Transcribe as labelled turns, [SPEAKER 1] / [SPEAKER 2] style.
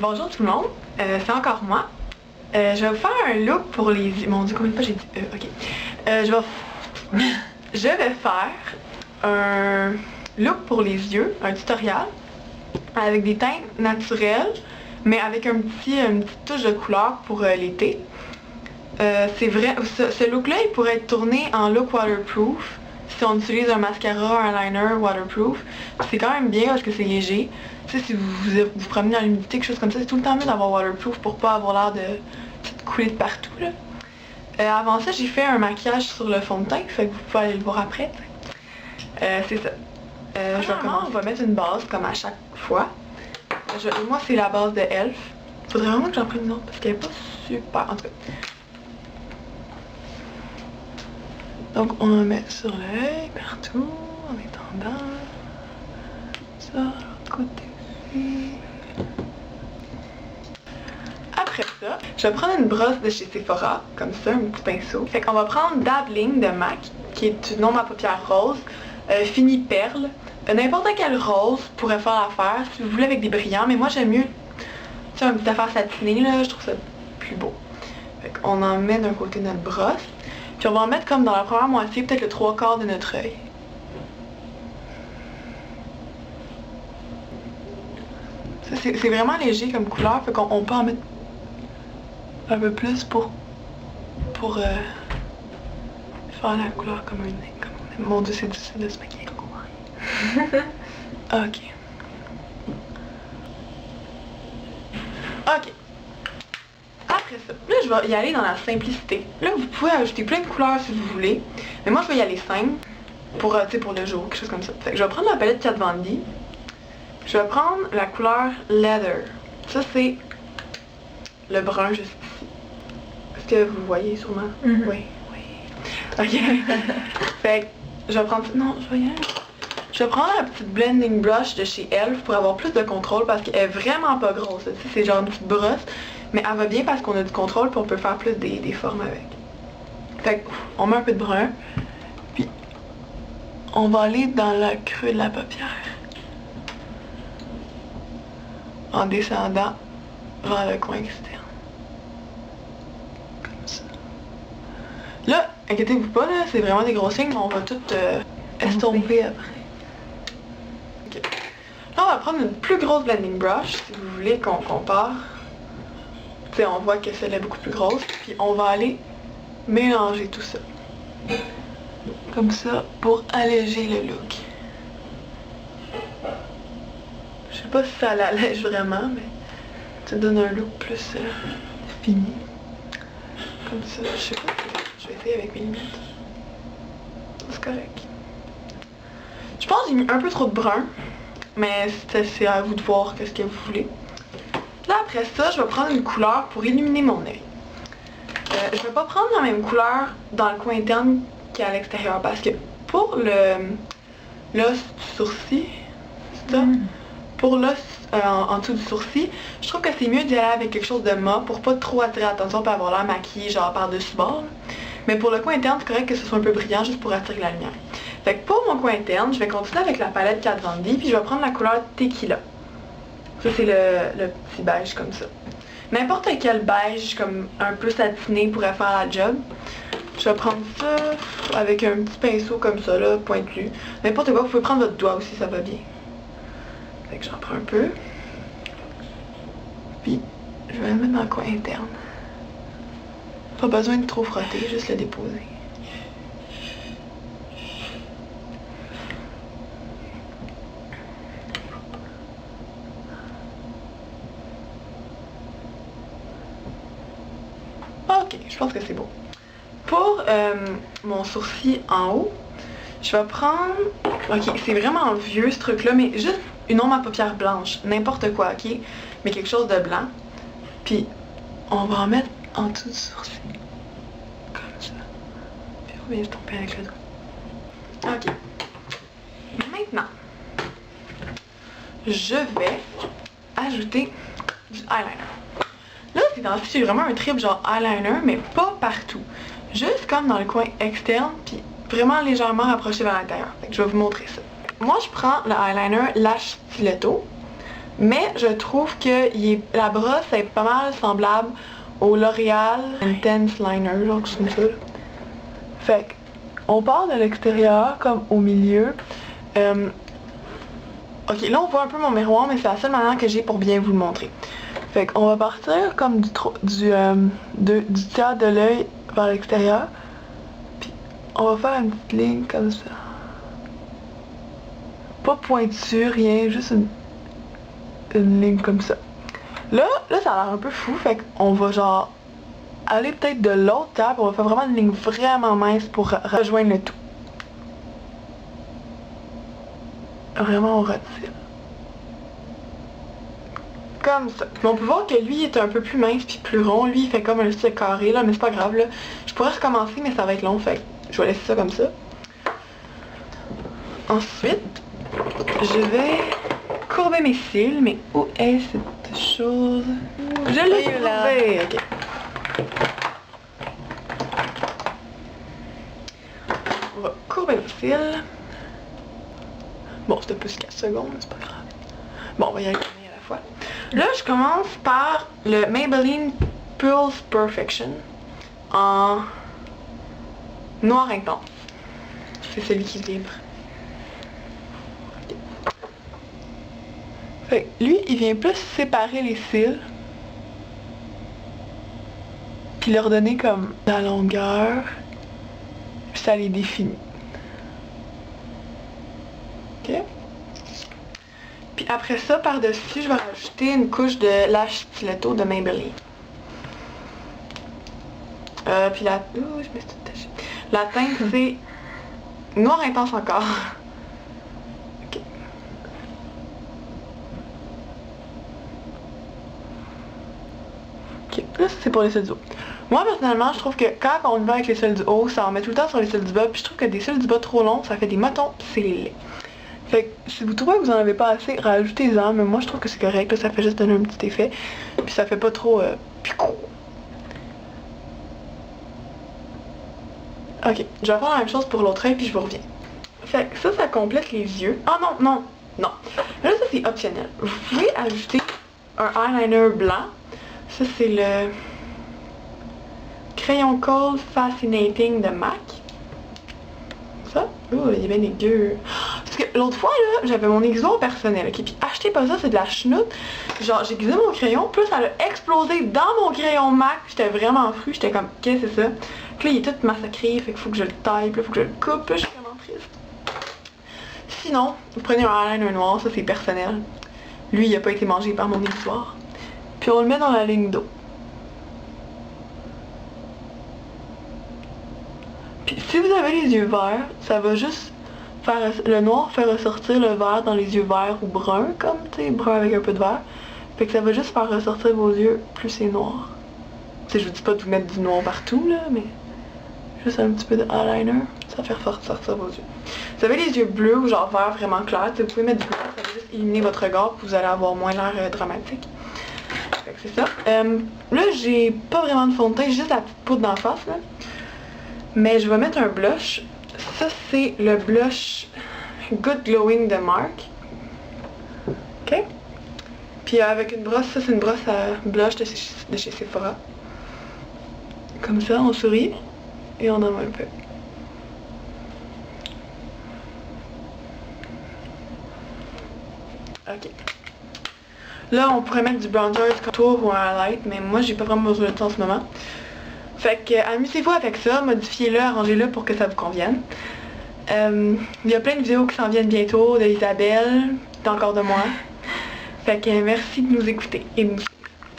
[SPEAKER 1] Bonjour tout le monde, c'est encore moi. Je vais vous faire un look pour les yeux. Mon Dieu, combien de fois j'ai dit ok. Je vais faire un look pour les yeux, un tutoriel, avec des teintes naturelles, mais avec une petite touche de couleur pour l'été. C'est vrai, ce look-là, il pourrait être tourné en look waterproof. Si on utilise un mascara, un liner waterproof, c'est quand même bien parce que c'est léger. Tu sais, si vous promenez dans l'humidité, quelque chose comme ça, c'est tout le temps mieux d'avoir waterproof pour pas avoir l'air de couler de partout, là. Avant ça, j'ai fait un maquillage sur le fond de teint, fait que vous pouvez aller le voir après. C'est ça. Je vais commencer. On va mettre une base comme à chaque fois. Moi, c'est la base de Elf. Faudrait vraiment que j'en prenne une autre parce qu'elle est pas super. En tout cas. Donc on en met sur l'œil, partout, en étendant. Ça, l'autre côté aussi. Après ça, je vais prendre une brosse de chez Sephora, comme ça, un petit pinceau. Fait qu'on va prendre Dabbling de MAC, qui est une ombre à paupières rose, fini perle. N'importe quel rose pourrait faire l'affaire, si vous voulez avec des brillants, mais moi j'aime mieux, tu sais, un petit affaire satinée, là, je trouve ça plus beau. Fait qu'on en met d'un côté de notre brosse. Puis on va en mettre comme dans la première moitié, peut-être le 3/4 de notre œil. C'est vraiment léger comme couleur, fait qu'on peut en mettre un peu plus pour faire la couleur comme un nez. Mon Dieu, c'est difficile de se maquiller. Ok. Ok. Après ça, là je vais y aller dans la simplicité. Là vous pouvez ajouter plein de couleurs si vous voulez. Mais moi je vais y aller simple pour, pour le jour, quelque chose comme ça. Fait que je vais prendre la palette Kat Von D. Je vais prendre la couleur Leather. Ça c'est le brun juste ici. Est-ce que vous voyez sûrement? Oui, oui. Ok. Fait que je vais prendre... Non, je vais y aller. Je vais prendre la petite blending brush de chez Elf pour avoir plus de contrôle parce qu'elle est vraiment pas grosse. C'est genre une petite brosse. Mais elle va bien parce qu'on a du contrôle puis on peut faire plus des formes avec. Fait que, on met un peu de brun. Puis, on va aller dans le creux de la paupière. En descendant vers le coin externe. Comme ça. Là, inquiétez-vous pas, là, c'est vraiment des grosses lignes, mais on va tout estomper après. Okay. Là, on va prendre une plus grosse blending brush, si vous voulez qu'on compare. T'sais, on voit que celle est beaucoup plus grosse, puis on va aller mélanger tout ça. Comme ça, pour alléger le look. Je sais pas si ça l'allège vraiment, mais ça donne un look plus fini. Comme ça, je sais pas, je vais essayer avec mes limites. C'est correct. Je pense que j'ai mis un peu trop de brun, mais c'est à vous de voir qu'est-ce que vous voulez. Là, après ça, je vais prendre une couleur pour illuminer mon œil. Je vais pas prendre la même couleur dans le coin interne qu'à l'extérieur parce que pour l'os du sourcil, c'est ça? Pour l'os en dessous du sourcil, je trouve que c'est mieux d'y aller avec quelque chose de mat pour pas trop attirer l'attention et avoir l'air maquillée genre par-dessus bord. Mais pour le coin interne, c'est correct que ce soit un peu brillant juste pour attirer la lumière. Fait que pour mon coin interne, je vais continuer avec la palette Kat Von D puis je vais prendre la couleur Tequila. Ça, c'est le petit beige comme ça. N'importe quel beige comme un peu satiné pourrait faire la job. Je vais prendre ça avec un petit pinceau comme ça, là, pointu. N'importe quoi, vous pouvez prendre votre doigt aussi, ça va bien. Fait que j'en prends un peu. Puis, je vais le mettre dans le coin interne. Pas besoin de trop frotter, juste le déposer. Ok, je pense que c'est beau. Pour mon sourcil en haut, je vais prendre... Ok, c'est vraiment vieux ce truc-là, mais juste une ombre à paupières blanche. N'importe quoi, ok? Mais quelque chose de blanc. Puis, on va en mettre en dessous du sourcil. Comme ça. Puis on va estomper avec le doigt. Ok. Maintenant, je vais ajouter du eyeliner. Là, c'est dans ce j'ai vraiment un trip genre eyeliner, mais pas partout. Juste comme dans le coin externe, puis vraiment légèrement rapproché vers l'intérieur. Fait que je vais vous montrer ça. Moi, je prends le eyeliner Lash Stiletto. Mais je trouve que la brosse est pas mal semblable au L'Oréal Intense Liner, genre comme ça. Fait qu'on part de l'extérieur comme au milieu. Ok, là on voit un peu mon miroir, mais c'est la seule manière que j'ai pour bien vous le montrer. Fait qu'on va partir comme du tiers de l'œil vers l'extérieur. Puis on va faire une petite ligne comme ça. Pas pointue, rien, juste une ligne comme ça. Là ça a l'air un peu fou, fait qu'on va genre aller peut-être de l'autre tiers, puis on va faire vraiment une ligne vraiment mince pour rejoindre le tout. Vraiment on retire. Comme ça. Mais on peut voir que lui est un peu plus mince puis plus rond. Lui il fait comme un style carré là, mais c'est pas grave là. Je pourrais recommencer mais ça va être long, fait je vais laisser ça comme ça. Ensuite, je vais courber mes cils, mais où est cette chose? Je l'ai trouvé! Ok. On va courber mes cils. Bon, c'était plus 4 secondes, mais c'est pas grave. Bon, on va y aller à la fois. Là, je commence par le Maybelline Pulse Perfection en noir intense. C'est celui qui vibre. Okay. Fait que lui, il vient plus séparer les cils. Puis leur donner comme la longueur. Puis ça les définit. Ok? Puis après ça, par-dessus, je vais rajouter une couche de Lash Stiletto de Maybelline. Puis la... Ouh, je me suis tout tachée. La teinte, c'est noir intense encore. Ok. Ok, là, c'est pour les cils du haut. Moi, personnellement, je trouve que quand on le va avec les cils du haut, ça en met tout le temps sur les cils du bas. Puis je trouve que des cils du bas trop longs, ça fait des motons, puis c'est laid. Fait que si vous trouvez que vous en avez pas assez, rajoutez-en, mais moi je trouve que c'est correct, là, ça fait juste donner un petit effet. Puis ça fait pas trop picot. Ok, je vais faire la même chose pour l'autre œil puis je vous reviens. Fait que ça complète les yeux. Ah non, non, non. Là ça c'est optionnel. Vous pouvez ajouter un eyeliner blanc. Ça c'est le crayon Cold Fascinating de MAC. Ça. Oh, il est bien dégueu. Parce que l'autre fois, là, j'avais mon aiguisoir personnel, ok? Puis achetez pas ça, c'est de la chenoute. Genre, j'ai aiguisé mon crayon, plus ça a explosé dans mon crayon MAC. J'étais vraiment fru, j'étais comme, qu'est-ce que c'est ça? Puis là, il est tout massacré, fait qu'il faut que je le taille, puis là, il faut que je le coupe, là, je suis vraiment triste. Sinon, vous prenez un eyeliner noir, ça c'est personnel. Lui, il a pas été mangé par mon aiguisoir. Puis on le met dans la ligne d'eau. Puis si vous avez les yeux verts, ça va juste faire le noir fait ressortir le vert dans les yeux verts ou bruns, comme tu sais, brun avec un peu de vert. Fait que ça va juste faire ressortir vos yeux plus c'est noir. Tu sais, je vous dis pas de vous mettre du noir partout là, mais juste un petit peu de eyeliner, ça va faire ressortir vos yeux. Vous avez les yeux bleus ou genre vert vraiment clair, vous pouvez mettre du blanc, ça va juste éliminer votre regard, puis vous allez avoir moins l'air dramatique. Fait que c'est ça. Là, j'ai pas vraiment de fond de teint, j'ai juste la petite poudre d'en face là. Mais je vais mettre un blush. Ça, c'est le blush Good Glowing de MAC. Ok? Puis avec une brosse, ça c'est une brosse à blush de chez Sephora. Comme ça, on sourit et on en met un peu. Ok. Là, on pourrait mettre du bronzer, du contour ou un highlight, mais moi, j'ai pas vraiment besoin de ça en ce moment. Fait que amusez-vous avec ça, modifiez-le, arrangez-le pour que ça vous convienne. Il y a plein de vidéos qui s'en viennent bientôt, d'Isabelle, d'encore de moi. Fait que merci de nous écouter et de nous